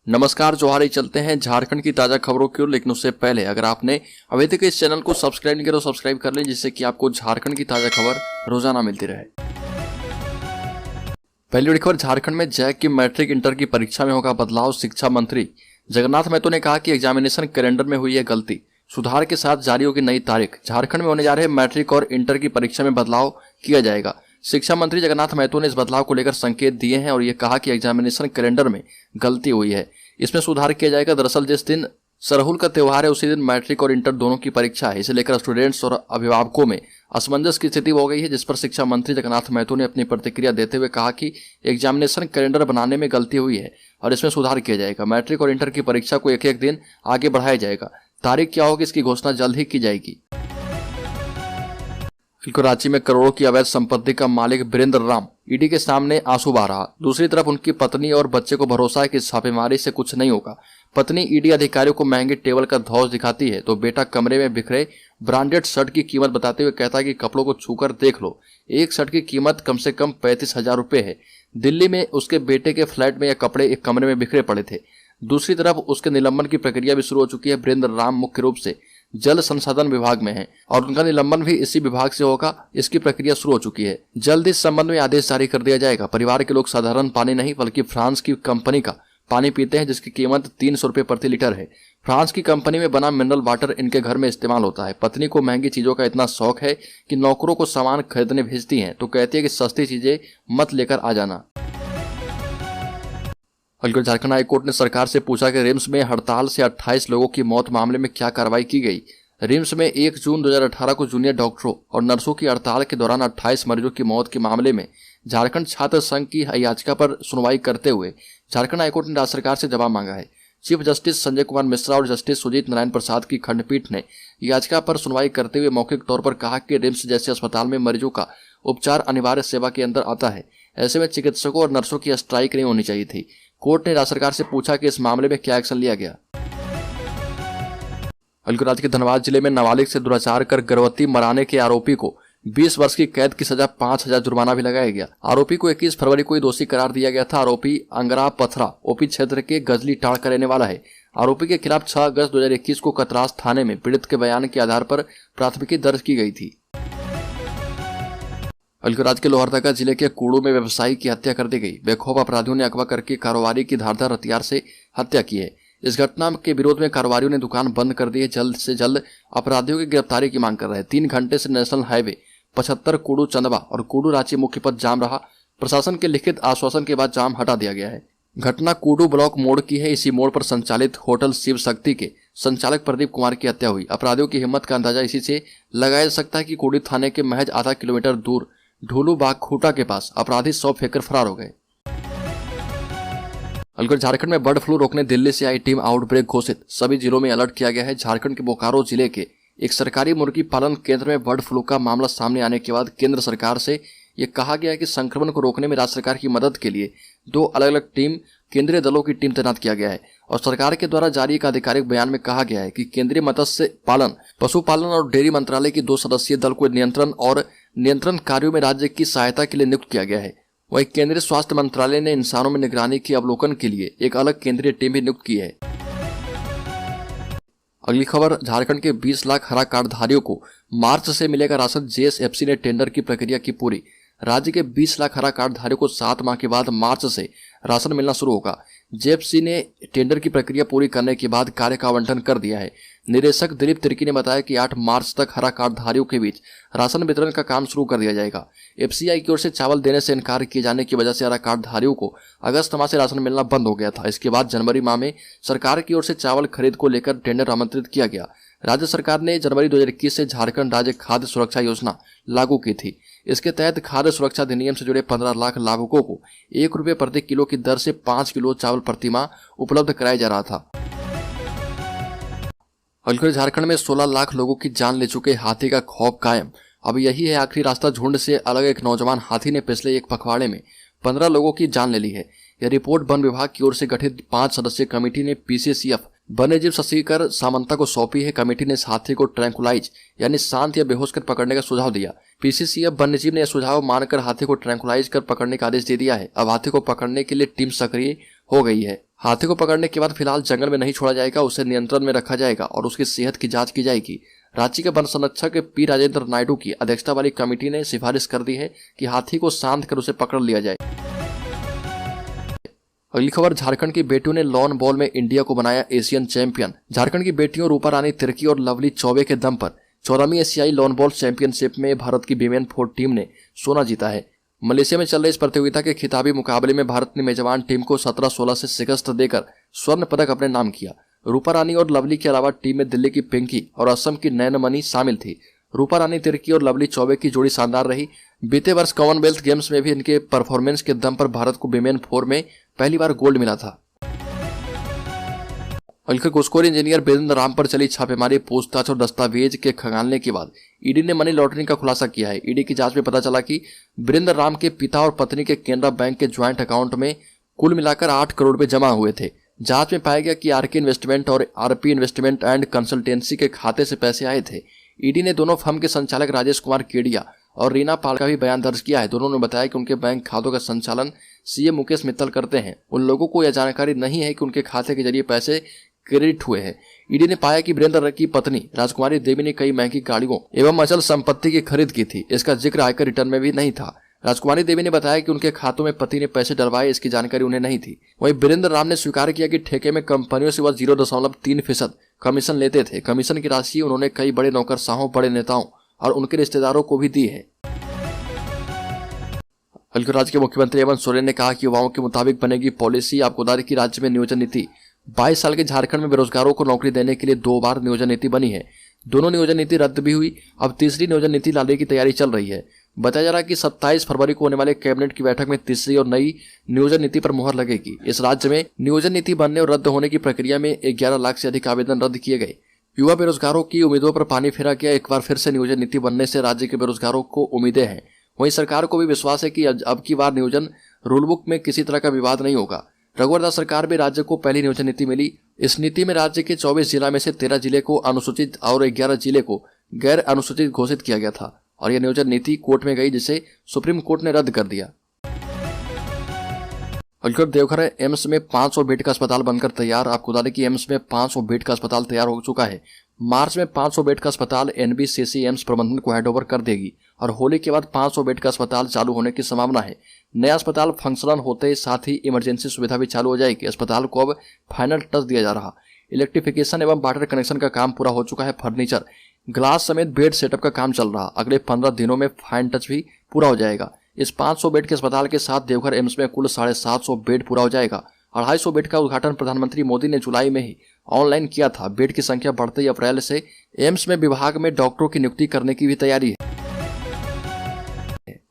नमस्कार जोहारी। चलते हैं झारखंड की ताजा खबरों की ओर, लेकिन उससे पहले अगर आपने अभी तक इस चैनल को सब्सक्राइब नहीं किया तो सब्सक्राइब कर लें, जिससे कि आपको झारखंड की ताजा खबर रोजाना मिलती रहे। पहली बड़ी खबर, झारखंड में जैक की मैट्रिक इंटर की परीक्षा में होगा बदलाव। शिक्षा मंत्री जगन्नाथ महतो ने कहा कि एग्जामिनेशन कैलेंडर में हुई है गलती, सुधार के साथ जारी होगी नई तारीख। झारखंड में होने जा रहे मैट्रिक और इंटर की परीक्षा में बदलाव किया जाएगा। शिक्षा मंत्री जगन्नाथ महतो ने इस बदलाव को लेकर संकेत दिए हैं और ये कहा कि एग्जामिनेशन कैलेंडर में गलती हुई है, इसमें सुधार किया जाएगा। दरअसल जिस दिन सरहुल का त्योहार है उसी दिन मैट्रिक और इंटर दोनों की परीक्षा है। इसे लेकर स्टूडेंट्स और अभिभावकों में असमंजस की स्थिति हो गई है, जिस पर शिक्षा मंत्री जगन्नाथ महतो ने अपनी प्रतिक्रिया देते हुए कहा कि एग्जामिनेशन कैलेंडर बनाने में गलती हुई है और इसमें सुधार किया जाएगा। मैट्रिक और इंटर की परीक्षा को एक एक दिन आगे बढ़ाया जाएगा। तारीख क्या होगी इसकी घोषणा जल्द ही की जाएगी। रांची में करोड़ों की अवैध संपत्ति का मालिक वीरेंद्र राम ईडी के सामने आंसू बहा रहा। दूसरी तरफ उनकी पत्नी और बच्चे को भरोसा है कि छापेमारी से कुछ नहीं होगा। पत्नी ईडी अधिकारियों को महंगे टेबल का धौंस दिखाती है तो बेटा कमरे में बिखरे ब्रांडेड शर्ट की कीमत बताते हुए कहता है कि कपड़ों को छूकर देख लो। एक शर्ट की कीमत कम से कम 35,000 रुपये है। दिल्ली में उसके बेटे के फ्लैट में यह कपड़े एक कमरे में बिखरे पड़े थे। दूसरी तरफ उसके निलंबन की प्रक्रिया भी शुरू हो चुकी है। वीरेंद्र राम मुख्य रूप से जल संसाधन विभाग में है और उनका निलंबन भी इसी विभाग से होगा। इसकी प्रक्रिया शुरू हो चुकी है। जल्द इस संबंध में आदेश जारी कर दिया जाएगा। परिवार के लोग साधारण पानी नहीं बल्कि फ्रांस की कंपनी का पानी पीते हैं, जिसकी कीमत 300 रुपये प्रति लीटर है। फ्रांस की कंपनी में बना मिनरल वाटर इनके घर में इस्तेमाल होता है। पत्नी को महंगी चीजों का इतना शौक है कि नौकरों को सामान खरीदने भेजती हैं तो कहती है कि सस्ती चीजें मत लेकर आ जाना। झारखंड हाईकोर्ट ने सरकार से पूछा कि रिम्स में हड़ताल से 28 लोगों की मौत मामले में क्या कार्रवाई की गई। रिम्स में 1 जून 2018 को जूनियर डॉक्टरों और नर्सों की हड़ताल के दौरान 28 मरीजों की मौत के मामले में झारखंड छात्र संघ की याचिका पर सुनवाई करते हुए झारखंड हाईकोर्ट ने राज्य सरकार से जवाब मांगा है। चीफ जस्टिस संजय कुमार मिश्रा और जस्टिस सुजीत नारायण प्रसाद की खंडपीठ ने याचिका पर सुनवाई करते हुए मौखिक तौर पर कहा कि रिम्स जैसे अस्पताल में मरीजों का उपचार अनिवार्य सेवा के अंदर आता है। ऐसे में चिकित्सकों और नर्सों की स्ट्राइक नहीं होनी चाहिए थी। कोर्ट ने राज्य सरकार से पूछा कि इस मामले में क्या एक्शन लिया गया। राज्य के धनबाद जिले में नाबालिग से दुराचार कर गर्भवती मराने के आरोपी को 20 वर्ष की कैद की सजा 5,000 जुर्माना भी लगाया गया। आरोपी को 21 फरवरी को दोषी करार दिया गया था। आरोपी अंगरा पथरा ओपी क्षेत्र के गजली टाड़ का रहने वाला है। आरोपी के खिलाफ 6 अगस्त 2021 को कतरास थाने में पीड़ित के बयान के आधार पर प्राथमिकी दर्ज की गई थी। राज्य के लोहरदगा जिले के कूड़ू में व्यवसायी की हत्या कर दी गई। बेखौफ अपराधियों ने अगवा करके कारोबारी की धारदार हथियार से हत्या की है। इस घटना के विरोध में कारोबारियों ने दुकान बंद कर दी है। जल्द से जल्द अपराधियों की गिरफ्तारी की मांग कर रहे हैं। 3 घंटे से नेशनल हाईवे 75 कूड़ू चंदवा और कूड़ू रांची मुख्य पथ जाम रहा। प्रशासन के लिखित आश्वासन के बाद जाम हटा दिया गया है। घटना कूड़ू ब्लॉक मोड़ की है। इसी मोड़ पर संचालित होटल शिव शक्ति के संचालक प्रदीप कुमार की हत्या हुई। अपराधियों की हिम्मत का अंदाजा इसी से लगाया जा सकता है कि कूड़ी थाने के महज आधा किलोमीटर दूर ढोलू बाग खूटा के पास अपराधी 100 फेंककर फरार हो गए। झारखंड में बर्ड फ्लू रोकने दिल्ली से आई टीम आउटब्रेक घोषित। सभी जिलों में अलर्ट किया गया है। झारखंड के बोकारो जिले के एक सरकारी मुर्गी पालन केंद्र में बर्ड फ्लू का मामला सामने आने के बाद केंद्र सरकार से यह कहा गया है कि संक्रमण को रोकने में राज्य सरकार की मदद के लिए 2 अलग अलग टीम केंद्रीय दलों की टीम तैनात किया गया है। और सरकार के द्वारा जारी एक आधिकारिक बयान में कहा गया है कि केंद्रीय मत्स्य पालन, पशुपालन और डेयरी मंत्रालय की 2 सदस्यीय दल को नियंत्रण कार्यों में राज्य की सहायता के लिए नियुक्त किया गया है। वहीं केंद्रीय स्वास्थ्य मंत्रालय ने इंसानों में निगरानी की अवलोकन के लिए एक अलग केंद्रीय टीम भी नियुक्त की है। अगली खबर, झारखंड के 20 लाख हरा कार्ड धारियों को मार्च से मिलेगा राशन। जेएसएफसी ने टेंडर की प्रक्रिया की पूरी। राज्य के 20 लाख हरा कार्ड धारियों को 7 माह के बाद मार्च से राशन मिलना शुरू होगा। जेएफसी ने टेंडर की प्रक्रिया पूरी करने के बाद कार्य का आवंटन कर दिया है। निदेशक दिलीप तिर्की ने बताया कि 8 मार्च तक हरा कार्ड धारियों के बीच राशन वितरण का काम शुरू कर दिया जाएगा। एफसीआई की ओर से चावल देने से इनकार किए जाने की वजह से हरा कार्ड धारियों को अगस्त माह से राशन मिलना बंद हो गया था। इसके बाद जनवरी माह में सरकार की ओर से चावल खरीद को लेकर टेंडर आमंत्रित किया गया। राज्य सरकार ने जनवरी 2021 से झारखंड राज्य खाद्य सुरक्षा योजना लागू की थी। इसके तहत खाद्य सुरक्षा अधिनियम से जुड़े 15 लाख लाभुकों को 1 रुपये प्रति किलो की दर से 5 किलो चावल प्रति माह उपलब्ध कराया जा रहा था। झारखंड में 16 लाख लोगों की जान ले चुके हाथी का खौफ कायम। अब यही है आखिरी रास्ता। झुंड से अलग एक नौजवान हाथी ने पिछले एक पखवाड़े में 15 लोगों की जान ले ली है। यह रिपोर्ट वन विभाग की ओर से गठित 5 सदस्यीय कमेटी ने पीसीसीएफ वन्यजीव शशिकर सामंता को सौंपी है। कमेटी ने इस हाथी को ट्रैंकुलाइज यानी शांत या बेहोश कर पकड़ने का सुझाव दिया। पीसीसीएफ वन्यजीव ने यह सुझाव मानकर हाथी को ट्रैंकुलाइज कर पकड़ने का आदेश दे दिया है। अब हाथी को पकड़ने के लिए टीम सक्रिय हो गई है। हाथी को पकड़ने के बाद फिलहाल जंगल में नहीं छोड़ा जाएगा, उसे नियंत्रण में रखा जाएगा और उसकी सेहत की जांच की जाएगी। रांची के वन संरक्षक पी राजेंद्र नायडू की अध्यक्षता वाली कमेटी ने सिफारिश कर दी है कि हाथी को शांत कर उसे पकड़ लिया जाए। अगली खबर, झारखंड की बेटियों ने लॉन बॉल में इंडिया को बनाया एशियन चैंपियन। झारखंड की बेटियों रूपा रानी तिर्की और लवली चौबे के दम पर 14वीं एशियाई लॉन बॉल चैंपियनशिप में भारत की वीमेन 4 टीम ने सोना जीता है। मलेशिया में चल रहे इस प्रतियोगिता के खिताबी मुकाबले में भारत ने मेजबान टीम को 17-16 से शिकस्त देकर स्वर्ण पदक अपने नाम किया। रूपा रानी और लवली के अलावा टीम में दिल्ली की पिंकी और असम की नैनमणि शामिल थी। रूपा रानी तिर्की और लवली चौबे की जोड़ी शानदार रही। बीते वर्ष कॉमनवेल्थ गेम्स में भी इनके परफॉर्मेंस के दम पर भारत को विमेन 4 में पहली बार गोल्ड मिला था। घूसखोर इंजीनियर वीरेंद्र राम पर चली छापेमारी, पूछताछ और दस्तावेज के खंगालने के बाद ईडी ने मनी लॉन्ड्रिंग का खुलासा किया है। ईडी की जांच में पता चला कि वीरेंद्र राम के पिता और पत्नी के केनरा बैंक के ज्वाइंट अकाउंट में कुल मिलाकर 8 करोड़ रुपए जमा हुए थे। जांच में पाया गया कि आरके इन्वेस्टमेंट और आरपी इन्वेस्टमेंट एंड कंसल्टेंसी के खाते से पैसे आए थे। ईडी ने दोनों फर्म के संचालक राजेश कुमार केडिया और रीना पाल का भी बयान दर्ज किया है। दोनों ने बताया कि उनके बैंक खातों का संचालन सीए मुकेश मित्तल करते हैं। उन लोगों को यह जानकारी नहीं है कि उनके खाते के जरिए पैसे क्रेडिट हुए हैं। ईडी ने पाया कि वीरेंद्र की पत्नी राजकुमारी देवी ने कई महंगी गाड़ियों एवं अचल संपत्ति की खरीद की थी। इसका जिक्र आयकर रिटर्न में भी नहीं था। राजकुमारी देवी ने बताया कि उनके खातों में पति ने पैसे डलवाए, इसकी जानकारी उन्हें नहीं थी। वहीं वीरेंद्र राम ने स्वीकार किया कि ठेके में कंपनियों से वह 0.3% कमीशन लेते थे। कमीशन की राशि उन्होंने कई बड़े नौकरशाहों, बड़े नेताओं और उनके रिश्तेदारों को भी दी है। राज्य के मुख्यमंत्री हेमंत सोरेन ने कहा कि युवाओं के मुताबिक बनेगी पॉलिसी। आपको बता दें कि राज्य में नियोजन नीति 22 साल के झारखंड में बेरोजगारों को नौकरी देने के लिए 2 बार नियोजन नीति बनी है। दोनों नियोजन नीति रद्द भी हुई। अब तीसरी नियोजन नीति लाने की तैयारी चल रही है। बताया जा रहा है कि 27 फरवरी को होने वाले कैबिनेट की बैठक में तीसरी और नई नियोजन नीति पर मुहर लगेगी। इस राज्य में नियोजन नीति बनने और रद्द होने की प्रक्रिया में 11 लाख से अधिक आवेदन रद्द किए गए। युवा बेरोजगारों की उम्मीदों पर पानी फेरा गया। एक बार फिर से नियोजन नीति बनने से राज्य के बेरोजगारों को उम्मीदें हैं। वहीं सरकार को भी विश्वास है कि अब की बार नियोजन रूलबुक में किसी तरह का विवाद नहीं होगा। रघुवर दास सरकार में राज्य को पहली नियोजन नीति मिली। इस नीति में राज्य के 24 जिला में से 13 जिले को अनुसूचित और 11 जिले को गैर अनुसूचित घोषित किया गया था और यह नियोजन नीति कोर्ट में गई, जिसे सुप्रीम कोर्ट ने रद्द कर दिया। देवघर एम्स में 500 बेड का अस्पताल बनकर तैयार। आपको बता दें कि एम्स में 500 बेड का अस्पताल तैयार हो चुका है। मार्च में 500 बेड का अस्पताल एनबीसीसी एम्स प्रबंधन को हैंडओवर कर देगी और होली के बाद 500 बेड का अस्पताल चालू होने की संभावना है। नया अस्पताल फंक्शनल होते साथ ही इमरजेंसी सुविधा भी चालू हो जाएगी। अस्पताल को अब फाइनल टच दिया जा रहा। इलेक्ट्रिफिकेशन एवं वाटर कनेक्शन का काम पूरा हो चुका है। फर्नीचर, ग्लास समेत बेड सेटअप का काम चल रहा। अगले 15 दिनों में फाइन टच भी पूरा हो जाएगा। इस 500 बेड के अस्पताल के साथ देवघर एम्स में कुल 750 बेड पूरा हो जाएगा। 250 बेड का उद्घाटन प्रधानमंत्री मोदी ने जुलाई में ही ऑनलाइन किया था। बेड की संख्या बढ़ते ही अप्रैल से एम्स में विभाग में डॉक्टरों की नियुक्ति करने की भी तैयारी है।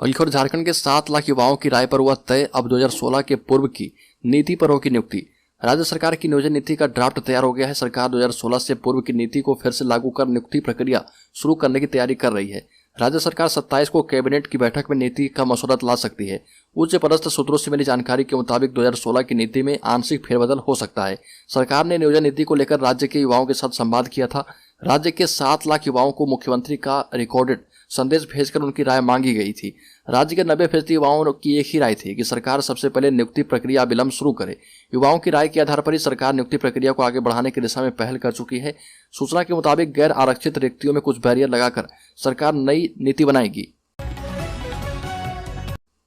और झारखंड के 7 लाख युवाओं की राय पर हुआ तय, अब 2016 के पूर्व की नीति पर होगी नियुक्ति। राज्य सरकार की नियोजन नीति का ड्राफ्ट तैयार हो गया है। सरकार 2016 से पूर्व की नीति को फिर से लागू कर नियुक्ति प्रक्रिया शुरू करने की तैयारी कर रही है। राज्य सरकार 27 को कैबिनेट की बैठक में नीति का मसौदा ला सकती है। उच्च पदस्थ सूत्रों से मिली जानकारी के मुताबिक 2016 की नीति में आंशिक फेरबदल हो सकता है। सरकार ने नियोजन नीति को लेकर राज्य के युवाओं के साथ संवाद किया था। राज्य के 7 लाख युवाओं को मुख्यमंत्री का रिकॉर्डेड संदेश भेजकर उनकी राय मांगी गई थी। राज्य के 90% युवाओं की एक ही राय थी कि सरकार सबसे पहले नियुक्ति प्रक्रिया विलंब शुरू करे। युवाओं की राय के आधार पर ही सरकार नियुक्ति प्रक्रिया को आगे बढ़ाने की दिशा में पहल कर चुकी है। सूचना के मुताबिक गैर आरक्षित रिक्तियों में कुछ बैरियर लगाकर सरकार नई नीति बनाएगी।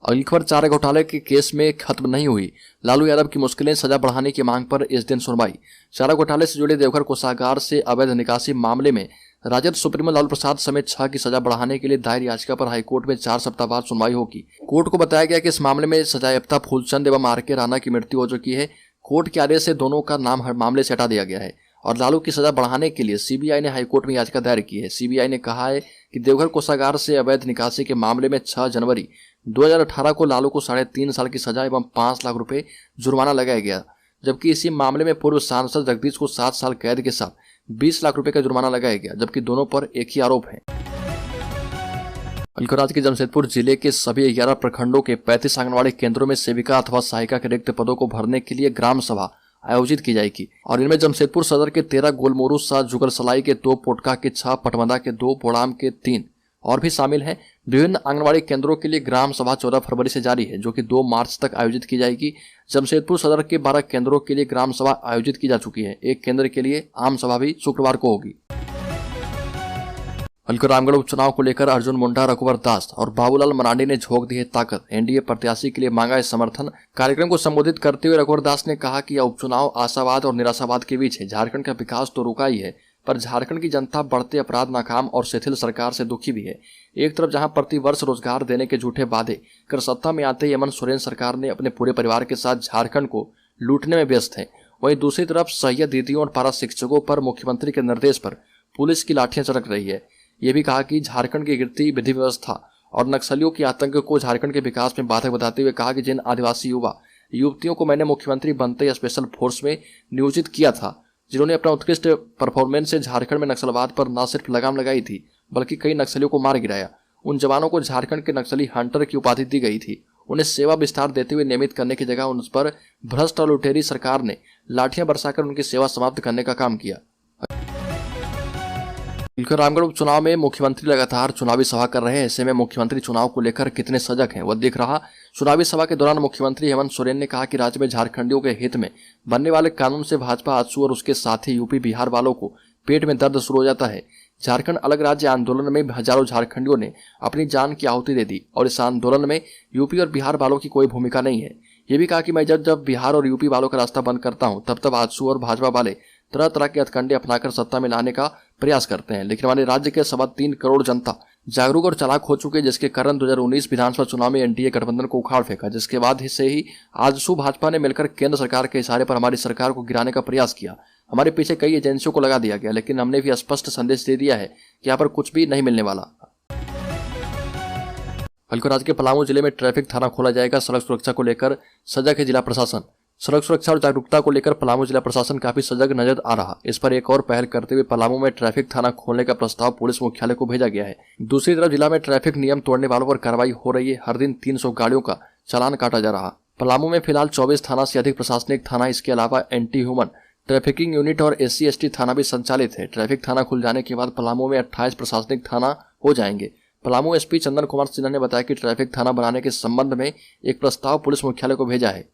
अगली खबर, चारा घोटाले के केस में खत्म नहीं हुई। लालू यादव की मुश्किलें, सजा बढ़ाने की मांग पर इस दिन सुनवाई। चारा घोटाले से जुड़े देवघर कोषागार से अवैध निकासी मामले में राजद सुप्रीमो लालू प्रसाद समेत 6 की सजा बढ़ाने के लिए दायर याचिका पर हाईकोर्ट में 4 सप्ताह बाद सुनवाई होगी। कोर्ट को बताया गया कि इस मामले में सजायाफ्ता फूलचंद एवं आरके राणा की मृत्यु हो चुकी है। कोर्ट के आदेश से दोनों का नाम हर मामले से हटा दिया गया है और लालू की सजा बढ़ाने के लिए सीबीआई ने हाईकोर्ट में याचिका दायर की है। सीबीआई ने कहा है कि देवघर कोषागार से अवैध निकासी के मामले में 6 जनवरी 2018 को लालू को 3.5 साल की सजा एवं 5 लाख रुपए जुर्माना लगाया गया, जबकि इसी मामले में पूर्व सांसद जगदीश को 7 साल कैद के साथ 20 लाख रुपए का जुर्माना लगाया गया, जबकि दोनों पर एक ही आरोप है। राज्य के जमशेदपुर जिले के सभी 11 प्रखंडों के 35 आंगनबाड़ी केंद्रों में सेविका अथवा सहायिका के रिक्त पदों को भरने के लिए ग्राम सभा आयोजित की जाएगी और इनमें जमशेदपुर सदर के 13, गोलमोरू 7, जुगलसलाई के 2, पोटका के 6, पटमदा के 2, बोड़ाम के 3 और भी शामिल हैं। विभिन्न आंगनबाड़ी केंद्रों के लिए ग्राम सभा 14 फरवरी से जारी है, जो कि 2 मार्च तक आयोजित की जाएगी। जमशेदपुर सदर के 12 केंद्रों के लिए ग्राम सभा आयोजित की जा चुकी है। एक केंद्र के लिए आम सभा भी शुक्रवार को होगी। हल्के रामगढ़ उपचुनाव को लेकर अर्जुन मुंडा, रघुवर दास और बाबूलाल मरांडी ने झोंक दी है ताकत। एनडीए प्रत्याशी के लिए मांगा है समर्थन। कार्यक्रम को संबोधित करते हुए रघुवर दास ने कहा कि यह उपचुनाव आशावाद और निराशावाद के बीच है। झारखंड का विकास तो रुका ही है, पर झारखंड की जनता बढ़ते अपराध, नाकाम और शिथिल सरकार से दुखी भी है। एक तरफ जहां प्रतिवर्ष रोजगार देने के झूठे वादे कर सत्ता में आते ही हेमंत सोरेन सरकार ने अपने पूरे परिवार के साथ झारखंड को लूटने में व्यस्त है, वहीं दूसरी तरफ सहिया दीदियों और पारा शिक्षकों पर मुख्यमंत्री के निर्देश पर पुलिस की लाठियां चलक रही है। ये भी कहा कि झारखंड की गिरती विधि व्यवस्था और नक्सलियों की आतंक को झारखंड के विकास में बाधक बताते हुए कहा कि जिन आदिवासी युवा युवतियों को मैंने मुख्यमंत्री बनते स्पेशल फोर्स में नियोजित किया था, जिन्होंने अपना उत्कृष्ट परफॉर्मेंस से झारखंड में नक्सलवाद पर न सिर्फ लगाम लगाई थी बल्कि कई नक्सलियों को मार गिराया, उन जवानों को झारखंड के नक्सली हंटर की उपाधि दी गई थी। उन्हें सेवा विस्तार देते हुए नियमित करने की जगह उन पर भ्रष्ट और लुटेरी सरकार ने लाठियां बरसाकर उनकी सेवा समाप्त करने का काम किया। रामगढ़ उपचुनाव में मुख्यमंत्री लगातार चुनावी सभा कर रहे हैं। ऐसे में मुख्यमंत्री चुनाव को लेकर कितने सजग हैं वह दिख रहा। चुनावी सभा के दौरान मुख्यमंत्री हेमंत सोरेन ने कहा कि राज्य में झारखंडियों के हित में बनने वाले कानून से भाजपा आजसू और उसके साथी यूपी बिहार वालों को पेट में दर्द शुरू हो जाता है। झारखंड अलग राज्य आंदोलन में हजारों झारखंडियों ने अपनी जान की आहुति दे दी और इस आंदोलन में यूपी और बिहार वालों की कोई भूमिका नहीं है। ये भी कहा कि मैं जब बिहार और यूपी वालों का रास्ता बंद करता हूं, तब आजसू और भाजपा वाले तरह तरह के हथकंडे अपनाकर सत्ता में लाने का प्रयास करते हैं। लेकिन हमारे राज्य के 3.25 करोड़ जनता जागरूक और चालाक हो चुके, जिसके कारण 2019 विधानसभा चुनाव में एनडीए गठबंधन को उखाड़ फेंका, जिसके बाद से ही आजसू भाजपा ने मिलकर केंद्र सरकार के इशारे पर हमारी सरकार को गिराने का प्रयास किया। हमारे पीछे कई एजेंसियों को लगा दिया गया, लेकिन हमने भी स्पष्ट संदेश दे दिया है कि यहाँ पर कुछ भी नहीं मिलने वाला। हल्के राज्य के पलामू जिले में ट्रैफिक थाना खोला जाएगा। सड़क सुरक्षा को लेकर सजग है जिला प्रशासन। सड़क सुरक्षा और जागरूकता को लेकर पलामू जिला प्रशासन काफी सजग नजर आ रहा। इस पर एक और पहल करते हुए पलामू में ट्रैफिक थाना खोलने का प्रस्ताव पुलिस मुख्यालय को भेजा गया है। दूसरी तरफ जिला में ट्रैफिक नियम तोड़ने वालों पर कार्रवाई हो रही है। हर दिन 300 गाड़ियों का चालान काटा जा रहा। पलामू में फिलहाल 24 थाना से अधिक प्रशासनिक थाना, इसके अलावा एंटी ह्यूमन ट्रैफिकिंग यूनिट और SC/ST थाना भी संचालित है। ट्रैफिक थाना खुल जाने के बाद पलामू में 28 प्रशासनिक थाना हो जाएंगे। पलामू SP चंदन कुमार सिन्हा ने बताया कि ट्रैफिक थाना बनाने के संबंध में एक प्रस्ताव पुलिस मुख्यालय को भेजा है।